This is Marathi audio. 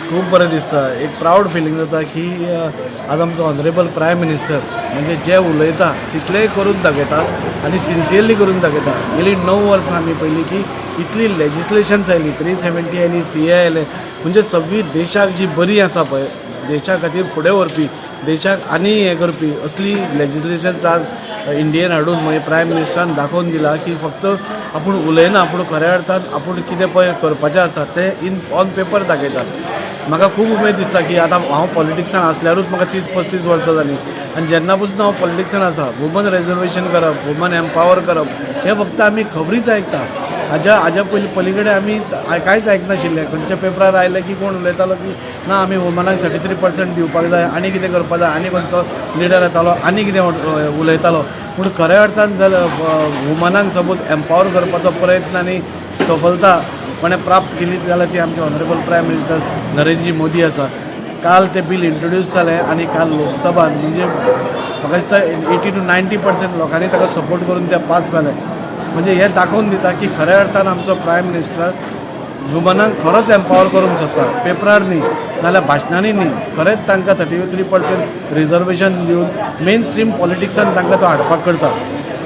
खूब बरें दिसता. एक प्राऊड फिलींग जाता की आज आमचो ऑनरेबल प्रायम मिनिस्टर म्हणजे जे उलयता तितलेंय करून दाखयता आनी सिन्सियरली करून दाखयता. गेली 9 वर्सां आमी पयलीं की इतली लेजिस्लेशन्स आयली, 370 आयली, CA आयले, म्हणजे सगळी देशाक जी बरी आसा पळय, देशा खातीर फुडें व्हरपी, देशाक आनी हें करपी असली लेजिस्लेशन्स आज इंडियेन हाडून मागीर प्रायम मिनिस्टरान दाखोवन दिला की फक्त आपूण उलयना, आपूण खऱ्या अर्थान आपूण कितें पळय करपाचें आसता तें ऑन पेपर दाखयता. म्हाका खूब उमेद दिसता की आतां हांव पॉलिटिक्सान आसल्यारूच म्हाका 30-35 वर्सां जालीं आनी जेन्ना पसून हांव पॉलिटिक्सान आसा, वुमन रिजर्वेशन करप, वुमन एम्पावर करप हें फक्त आमी खबरीच आयकता. हाज्या पलीकडे आमी कांयच आयकनाशिल्ले. खंयच्या पेपरार आयलें की कोण उलयतालो की ना आमी वुमनाक 33% दिवपाक जाय, आनी कितें करपाक जाय, आनी खंयचो लिडर येतालो आनी कितें उलयतालो. पूण खऱ्या अर्थान वुमनाक सपोज एम्पावर करपाचो प्रयत्न आनी सफलता कोणें प्राप्त केली जाल्यार ती आमचे honourable prime minister Narendra Modi आसा. काल तें बील इंट्रोड्यूस जालें आनी काल लोकसभान म्हणजे म्हाका दिसता 80 to 90% लोकांनी ताका सपोर्ट करून तें पास जालें. म्हणजे हें दाखोवन दिता की खऱ्या अर्थान आमचो प्रायम मिनिस्टर वुमनांक खरोच एम्पावर करूंक सोदता. पेपरार न्ही नाल्यार भाशणांनी न्ही, खरेंच तांकां 33% रिजर्वेशन दिवन मेन स्ट्रीम पॉलिटिक्सान तांकां तो हाडपाक करता.